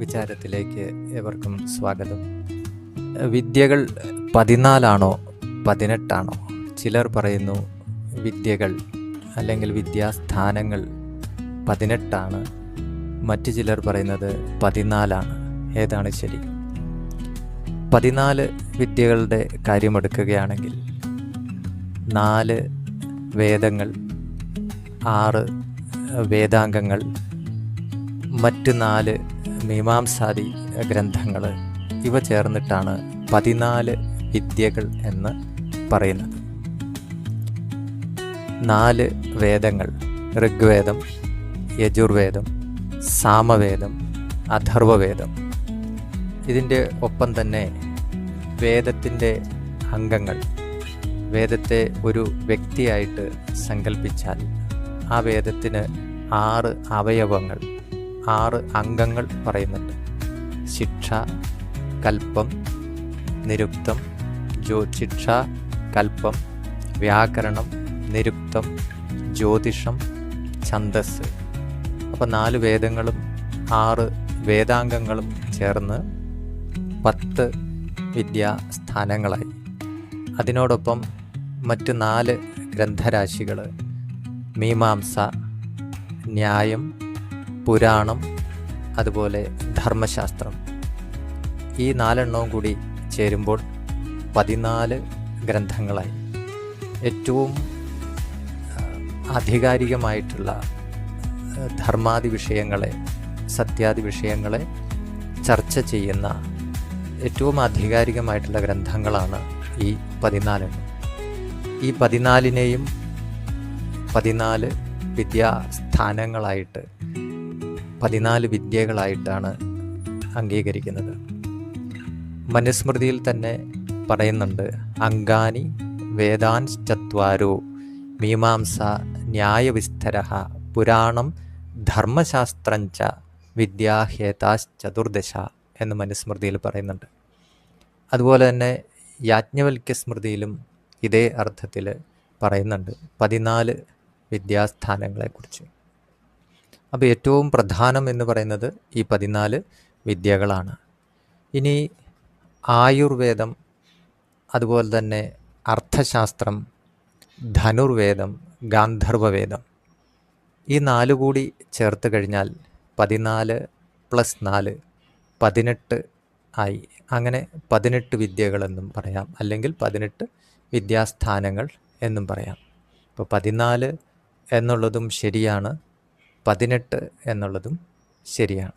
വിചാരത്തിലേക്ക് ഏവർക്കും സ്വാഗതം. വിദ്യകൾ 14 18 ചിലർ പറയുന്നു വിദ്യകൾ അല്ലെങ്കിൽ വിദ്യാസ്ഥാനങ്ങൾ 18, മറ്റു ചിലർ പറയുന്നത് 14. ഏതാണ് ശരി? 14 വിദ്യകളുടെ കാര്യമെടുക്കുകയാണെങ്കിൽ 4 വേദങ്ങൾ, 6 വേദാംഗങ്ങൾ, മറ്റ് 4 മീമാംസാദി ഗ്രന്ഥങ്ങൾ, ഇവ ചേർന്നിട്ടാണ് 14 വിദ്യകൾ എന്ന് പറയുന്നത്. 4 വേദങ്ങൾ: ഋഗ്വേദം, യജുർവേദം, സാമവേദം, അഥർവവേദം. ഇതിൻ്റെ ഒപ്പം തന്നെ വേദത്തിൻ്റെ അംഗങ്ങൾ. വേദത്തെ ഒരു വ്യക്തിയായിട്ട് സങ്കല്പിച്ചാൽ ആ വേദത്തിന് 6 അവയവങ്ങൾ, 6 അംഗങ്ങൾ പറയുന്നുണ്ട്. ശിക്ഷ, കൽപ്പം, നിരുക്തം, ശിക്ഷ, കൽപ്പം, വ്യാകരണം, നിരുക്തം, ജ്യോതിഷം, ഛന്ദസ്. അപ്പോൾ 4 വേദങ്ങളും 6 വേദാംഗങ്ങളും ചേർന്ന് 10 വിദ്യാസ്ഥാനങ്ങളായി. അതിനോടൊപ്പം മറ്റ് 4 ഗ്രന്ഥരാശികൾ: മീമാംസ, ന്യായം, പുരാണം, അതുപോലെ ധർമ്മശാസ്ത്രം. ഈ 4 കൂടി ചേരുമ്പോൾ 14 ഗ്രന്ഥങ്ങളായി. ഏറ്റവും ആധികാരികമായിട്ടുള്ള ധർമാദി വിഷയങ്ങളെ, സത്യാദി വിഷയങ്ങളെ ചർച്ച ചെയ്യുന്ന ഏറ്റവും ആധികാരികമായിട്ടുള്ള ഗ്രന്ഥങ്ങളാണ് ഈ 14. ഈ 14നെയും 14 വിദ്യാസ്ഥാനങ്ങളായിട്ട്, 14 വിദ്യകളായിട്ടാണ് അംഗീകരിക്കുന്നത്. മനുസ്മൃതിയിൽ തന്നെ പറയുന്നുണ്ട്: അംഗാനി വേദാൻശ്ചത്വാരോ മീമാംസ ന്യായവിസ്തരഃ പുരാണം ധർമ്മശാസ്ത്രഞ്ച വിദ്യാഹേതാശ്ചതുർദശ എന്ന് മനുസ്മൃതിയിൽ പറയുന്നുണ്ട്. അതുപോലെ തന്നെ യാജ്ഞവൽക്യ സ്മൃതിയിലും ഇതേ അർത്ഥത്തിൽ പറയുന്നുണ്ട് 14 വിദ്യാസ്ഥാനങ്ങളെക്കുറിച്ച്. അപ്പോൾ ഏറ്റവും പ്രധാനം എന്ന് പറയുന്നത് ഈ 14 വിദ്യകളാണ്. ഇനി ആയുർവേദം, അതുപോലെ തന്നെ അർത്ഥശാസ്ത്രം, ധനുർവേദം, ഗാന്ധർവവേദം, ഈ 4 കൂടി ചേർത്ത് കഴിഞ്ഞാൽ 14 + 4 18 ആയി. അങ്ങനെ 18 വിദ്യകളെന്നും പറയാം, അല്ലെങ്കിൽ 18 വിദ്യാസ്ഥാനങ്ങൾ എന്നും പറയാം. അപ്പോൾ 14 എന്നുള്ളതും ശരിയാണ്, 18 എന്നുള്ളതും ശരിയാണ്.